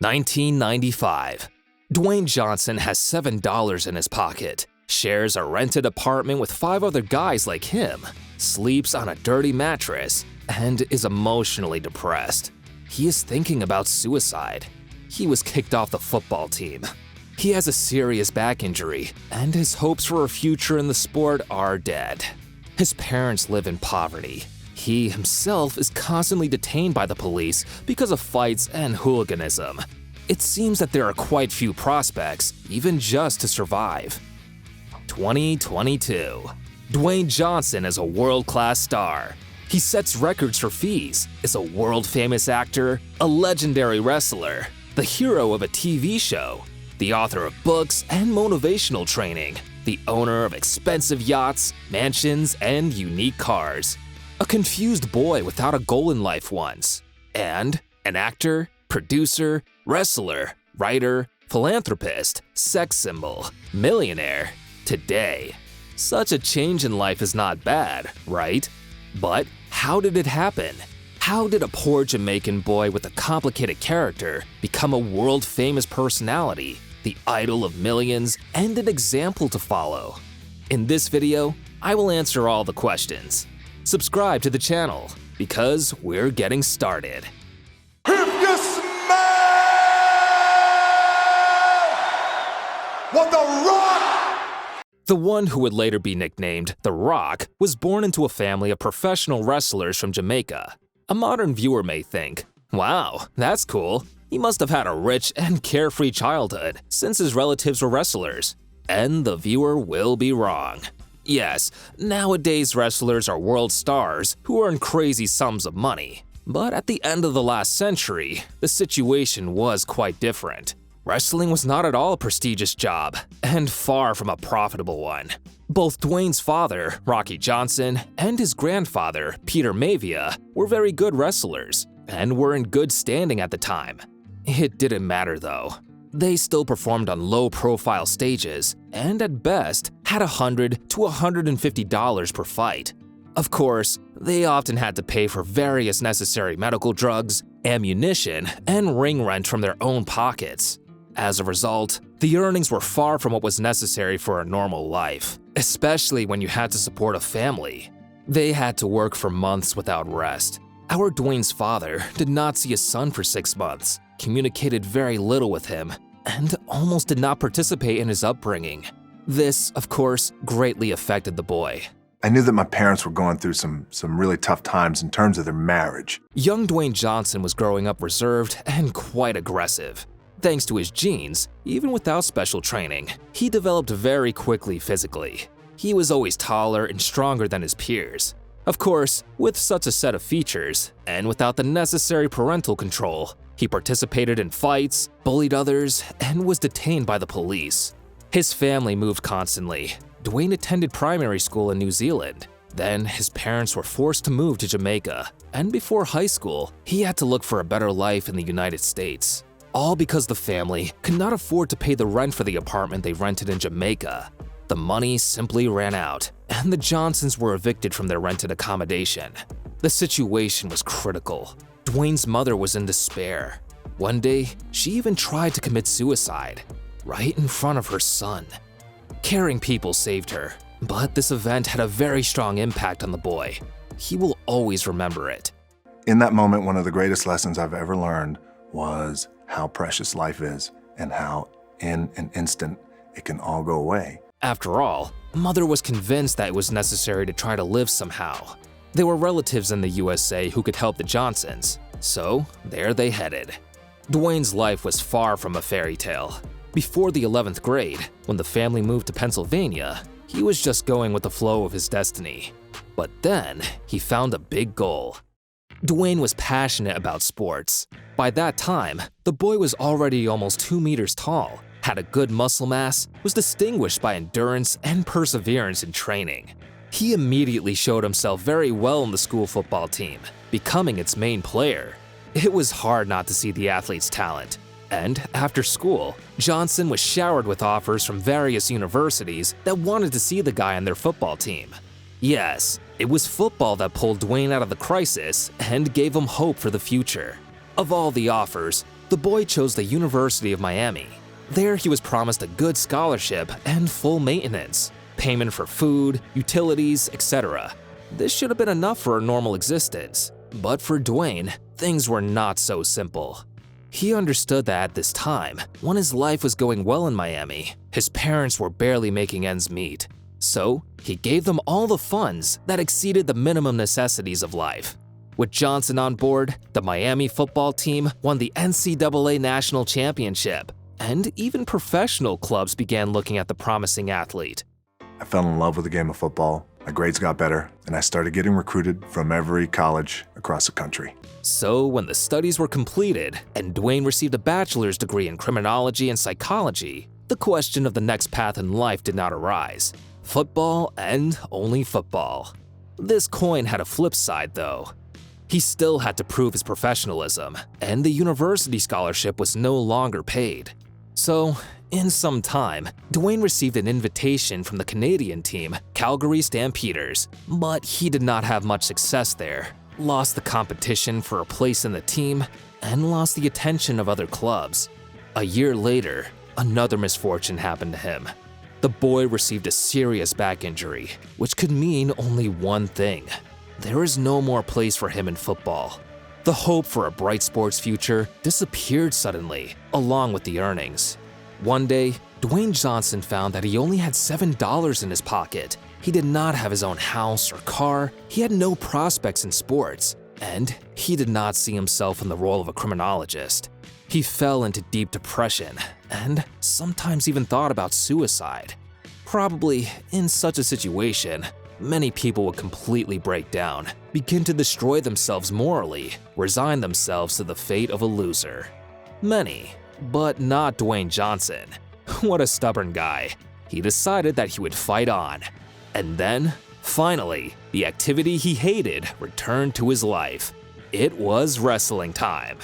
1995. Dwayne Johnson has $7 in his pocket, shares a rented apartment with 5 other guys like him, sleeps on a dirty mattress, and is emotionally depressed. He is thinking about suicide. He was kicked off the football team. He has a serious back injury, and his hopes for a future in the sport are dead. His parents live in poverty. He himself is constantly detained by the police because of fights and hooliganism. It seems that there are quite few prospects, even just to survive. 2022. Dwayne Johnson is a world-class star. He sets records for fees, is a world-famous actor, a legendary wrestler, the hero of a TV show, the author of books and motivational training, the owner of expensive yachts, mansions, and unique cars, a confused boy without a goal in life once, and an actor, producer, wrestler, writer, philanthropist, sex symbol, millionaire, today. Such a change in life is not bad, right? But how did it happen? How did a poor Jamaican boy with a complicated character become a world-famous personality, the idol of millions, and an example to follow? In this video, I will answer all the questions. Subscribe to the channel, because we're getting started. If you smell what the Rock. The one who would later be nicknamed The Rock was born into a family of professional wrestlers from Jamaica. A modern viewer may think, wow, that's cool. He must have had a rich and carefree childhood since his relatives were wrestlers. And the viewer will be wrong. Yes, nowadays wrestlers are world stars who earn crazy sums of money. But at the end of the last century, the situation was quite different. Wrestling was not at all a prestigious job, and far from a profitable one. Both Dwayne's father, Rocky Johnson, and his grandfather, Peter Mavia, were very good wrestlers, and were in good standing at the time. It didn't matter though. They still performed on low-profile stages, and at best, had $100 to $150 per fight. Of course, they often had to pay for various necessary medical drugs, ammunition, and ring rent from their own pockets. As a result, the earnings were far from what was necessary for a normal life, especially when you had to support a family. They had to work for months without rest. Our Dwayne's father did not see his son for 6 months, communicated very little with him, and almost did not participate in his upbringing. This, of course, greatly affected the boy. I knew that my parents were going through some really tough times in terms of their marriage. Young Dwayne Johnson was growing up reserved and quite aggressive. Thanks to his genes, even without special training, he developed very quickly physically. He was always taller and stronger than his peers. Of course, with such a set of features, and without the necessary parental control, he participated in fights, bullied others, and was detained by the police. His family moved constantly. Dwayne attended primary school in New Zealand. Then his parents were forced to move to Jamaica, and before high school, he had to look for a better life in the United States. All because the family could not afford to pay the rent for the apartment they rented in Jamaica. The money simply ran out, and the Johnsons were evicted from their rented accommodation. The situation was critical. Dwayne's mother was in despair. One day, she even tried to commit suicide, right in front of her son. Caring people saved her, but this event had a very strong impact on the boy. He will always remember it. In that moment, one of the greatest lessons I've ever learned was how precious life is and how in an instant it can all go away. After all, Mother was convinced that it was necessary to try to live somehow. There were relatives in the USA who could help the Johnsons, so there they headed. Dwayne's life was far from a fairy tale. Before the 11th grade, when the family moved to Pennsylvania, he was just going with the flow of his destiny. But then, he found a big goal. Dwayne was passionate about sports. By that time, the boy was already almost 2 meters tall, had a good muscle mass, was distinguished by endurance and perseverance in training. He immediately showed himself very well in the school football team, becoming its main player. It was hard not to see the athlete's talent. And after school, Johnson was showered with offers from various universities that wanted to see the guy on their football team. Yes, it was football that pulled Dwayne out of the crisis and gave him hope for the future. Of all the offers, The boy chose the University of Miami. There he was promised a good scholarship and full maintenance, payment for food, utilities, etc. This should have been enough for a normal existence. But for Dwayne, things were not so simple. He understood that at this time, when his life was going well in Miami, his parents were barely making ends meet. So, he gave them all the funds that exceeded the minimum necessities of life. With Johnson on board, the Miami football team won the NCAA National Championship, and even professional clubs began looking at the promising athlete. I fell in love with the game of football. My grades got better, and I started getting recruited from every college across the country. So, when the studies were completed and Dwayne received a bachelor's degree in criminology and psychology, the question of the next path in life did not arise. Football and only football. This coin had a flip side, though. He still had to prove his professionalism, and the university scholarship was no longer paid. So, in some time, Dwayne received an invitation from the Canadian team, Calgary Stampeders, but he did not have much success there, lost the competition for a place in the team, and lost the attention of other clubs. A year later, another misfortune happened to him. The boy received a serious back injury, which could mean only one thing. There is no more place for him in football. The hope for a bright sports future disappeared suddenly, along with the earnings. One day, Dwayne Johnson found that he only had $7 in his pocket. He did not have his own house or car, he had no prospects in sports, and he did not see himself in the role of a criminologist. He fell into deep depression and sometimes even thought about suicide. Probably, in such a situation, many people would completely break down, begin to destroy themselves morally, resign themselves to the fate of a loser. Many, but not Dwayne Johnson. What a stubborn guy. He decided that he would fight on. And then, finally, the activity he hated returned to his life. It was wrestling time.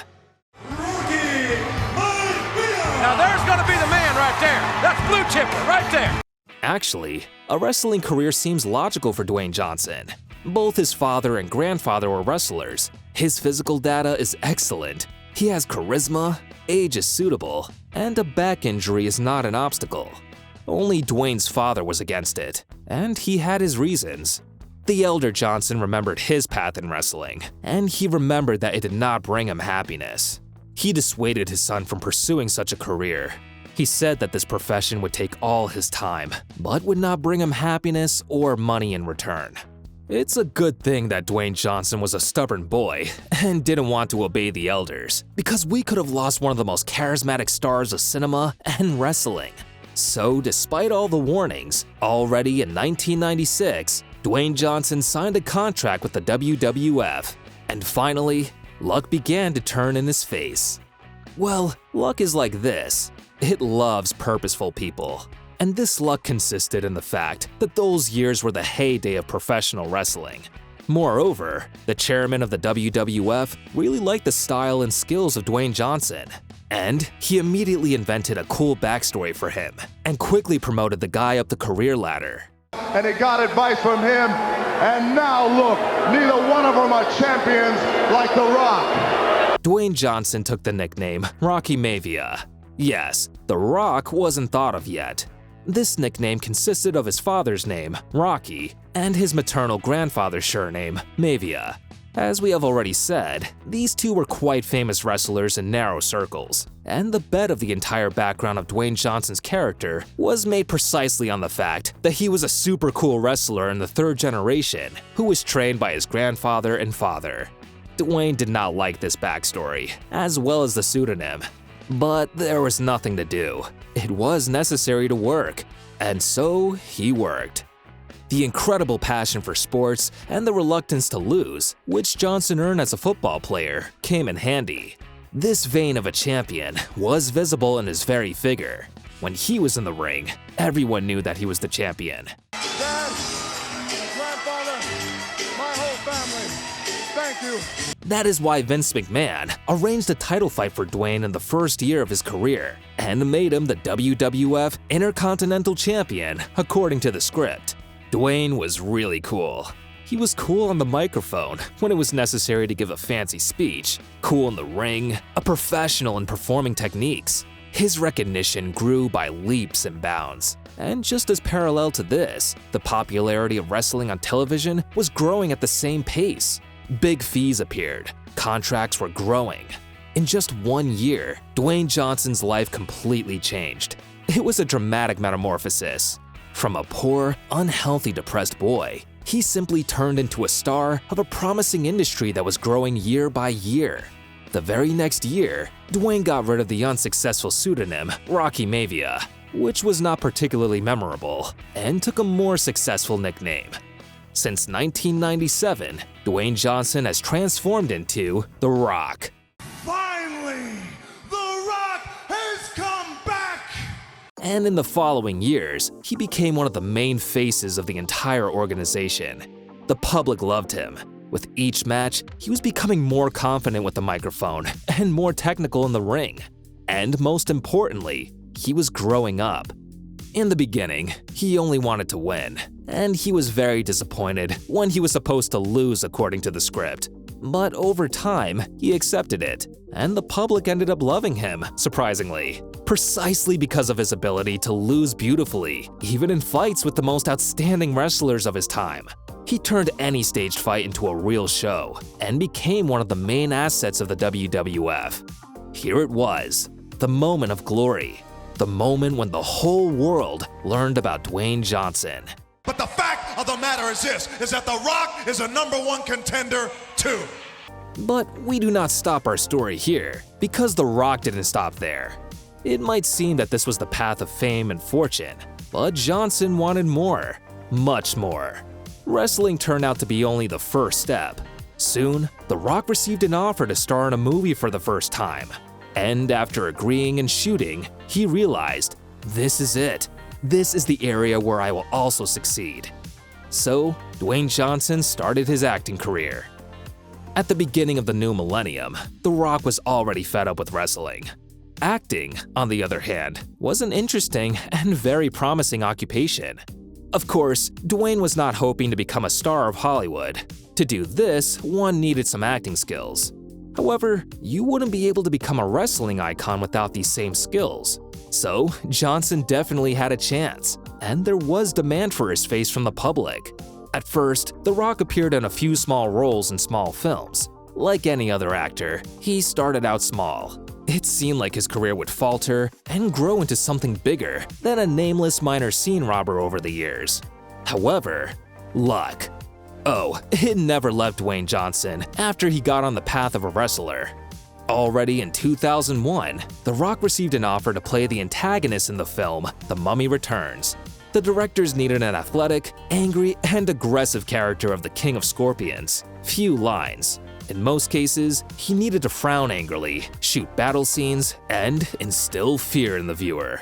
Now there's gonna be the man right there. That's Blue Chipper right there. Actually, a wrestling career seems logical for Dwayne Johnson. Both his father and grandfather were wrestlers. His physical data is excellent. He has charisma, age is suitable, and a back injury is not an obstacle. Only Dwayne's father was against it, and he had his reasons. The elder Johnson remembered his path in wrestling, and he remembered that it did not bring him happiness. He dissuaded his son from pursuing such a career. He said that this profession would take all his time, but would not bring him happiness or money in return. It's a good thing that Dwayne Johnson was a stubborn boy and didn't want to obey the elders, because we could have lost one of the most charismatic stars of cinema and wrestling. So, despite all the warnings, already in 1996, Dwayne Johnson signed a contract with the WWF, and finally, luck began to turn in his face. Well, luck is like this. It loves purposeful people. And this luck consisted in the fact that those years were the heyday of professional wrestling. Moreover, the chairman of the WWF really liked the style and skills of Dwayne Johnson, and he immediately invented a cool backstory for him and quickly promoted the guy up the career ladder. And he got advice from him, and now look, neither one of them are champions like The Rock. Dwayne Johnson took the nickname Rocky Maivia. Yes, The Rock wasn't thought of yet. This nickname consisted of his father's name, Rocky, and his maternal grandfather's surname, Maivia. As we have already said, these two were quite famous wrestlers in narrow circles, and the bet of the entire background of Dwayne Johnson's character was made precisely on the fact that he was a super cool wrestler in the third generation who was trained by his grandfather and father. Dwayne did not like this backstory, as well as the pseudonym, but there was nothing to do. It was necessary to work, and so he worked. The incredible passion for sports and the reluctance to lose, which Johnson earned as a football player, came in handy. This vein of a champion was visible in his very figure. When he was in the ring, everyone knew that he was the champion. Dad, grandfather, my whole family, thank you. That is why Vince McMahon arranged a title fight for Dwayne in the first year of his career and made him the WWF Intercontinental Champion according to the script. Dwayne was really cool. He was cool on the microphone when it was necessary to give a fancy speech, cool in the ring, a professional in performing techniques. His recognition grew by leaps and bounds. And just as parallel to this, the popularity of wrestling on television was growing at the same pace. Big fees appeared, contracts were growing. In just 1 year, Dwayne Johnson's life completely changed. It was a dramatic metamorphosis. From a poor, unhealthy, depressed boy, he simply turned into a star of a promising industry that was growing year by year. The very next year, Dwayne got rid of the unsuccessful pseudonym Rocky Maivia, which was not particularly memorable, and took a more successful nickname. Since 1997, Dwayne Johnson has transformed into The Rock. Finally, The Rock has come back! And in the following years, he became one of the main faces of the entire organization. The public loved him. With each match, he was becoming more confident with the microphone and more technical in the ring. And most importantly, he was growing up. In the beginning, he only wanted to win, and he was very disappointed when he was supposed to lose according to the script. But over time, he accepted it, and the public ended up loving him, surprisingly, precisely because of his ability to lose beautifully, even in fights with the most outstanding wrestlers of his time. He turned any staged fight into a real show, and became one of the main assets of the WWF. Here it was, the moment of glory, the moment when the whole world learned about Dwayne Johnson. But the fact of the matter is this, is that The Rock is a #1 contender too. But we do not stop our story here, because The Rock didn't stop there. It might seem that this was the path of fame and fortune, but Johnson wanted more, much more. Wrestling turned out to be only the first step. Soon, The Rock received an offer to star in a movie for the first time. And after agreeing and shooting, he realized, this is it. This is the area where I will also succeed. So, Dwayne Johnson started his acting career. At the beginning of the new millennium, The Rock was already fed up with wrestling. Acting, on the other hand, was an interesting and very promising occupation. Of course, Dwayne was not hoping to become a star of Hollywood. To do this, one needed some acting skills. However, you wouldn't be able to become a wrestling icon without these same skills. So, Johnson definitely had a chance, and there was demand for his face from the public. At first, The Rock appeared in a few small roles in small films. Like any other actor, he started out small. It seemed like his career would falter and grow into something bigger than a nameless minor scene robber over the years. However, luck. Oh, it never left Dwayne Johnson after he got on the path of a wrestler. Already in 2001, The Rock received an offer to play the antagonist in the film The Mummy Returns. The directors needed an athletic, angry, and aggressive character of the King of Scorpions. Few lines. In most cases, he needed to frown angrily, shoot battle scenes, and instill fear in the viewer.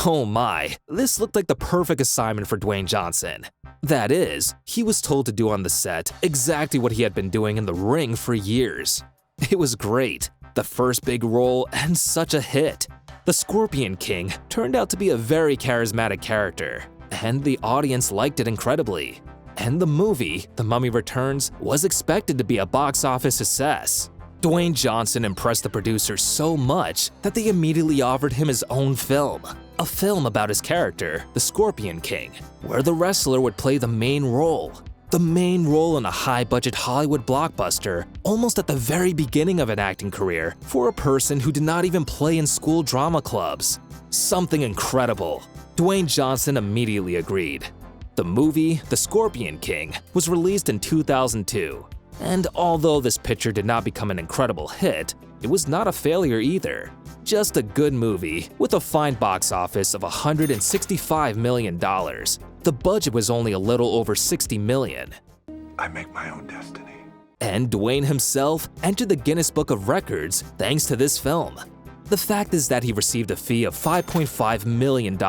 Oh my, this looked like the perfect assignment for Dwayne Johnson. That is, he was told to do on the set exactly what he had been doing in the ring for years. It was great, the first big role and such a hit. The Scorpion King turned out to be a very charismatic character, and the audience liked it incredibly. And the movie, The Mummy Returns, was expected to be a box office success. Dwayne Johnson impressed the producers so much that they immediately offered him his own film, a film about his character, the Scorpion King, where the wrestler would play the main role. The main role in a high-budget Hollywood blockbuster, almost at the very beginning of an acting career, for a person who did not even play in school drama clubs. Something incredible. Dwayne Johnson immediately agreed. The movie, The Scorpion King, was released in 2002. And although this picture did not become an incredible hit, it was not a failure either. Just a good movie with a fine box office of $165 million. The budget was only a little over $60 million. I make my own destiny. And Dwayne himself entered the Guinness Book of Records thanks to this film. The fact is that he received a fee of $5.5 million.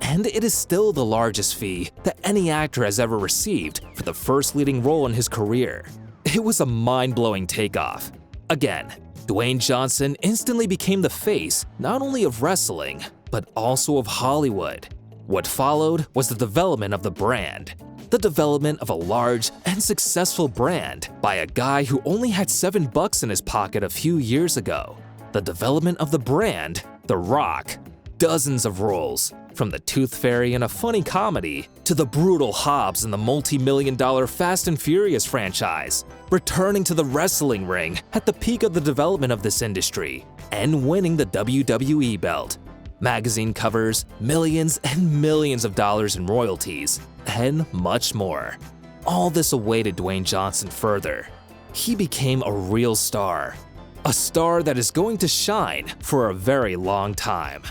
And it is still the largest fee that any actor has ever received for the first leading role in his career. It was a mind-blowing takeoff. Again, Dwayne Johnson instantly became the face not only of wrestling, but also of Hollywood. What followed was the development of the brand. The development of a large and successful brand by a guy who only had $7 in his pocket a few years ago. The development of the brand, The Rock. Dozens of roles, from the Tooth Fairy in a funny comedy to the brutal Hobbs in the multi-million-dollar Fast and Furious franchise, returning to the wrestling ring at the peak of the development of this industry, and winning the WWE belt. Magazine covers, millions and millions of dollars in royalties, and much more. All this awaited Dwayne Johnson further. He became a real star. A star that is going to shine for a very long time.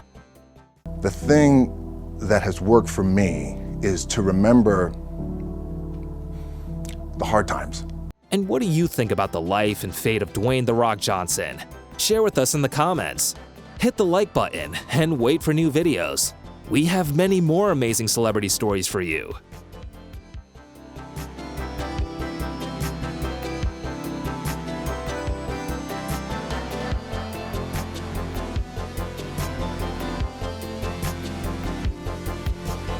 The thing that has worked for me is to remember the hard times. And what do you think about the life and fate of Dwayne "The Rock" Johnson? Share with us in the comments. Hit the like button and wait for new videos. We have many more amazing celebrity stories for you.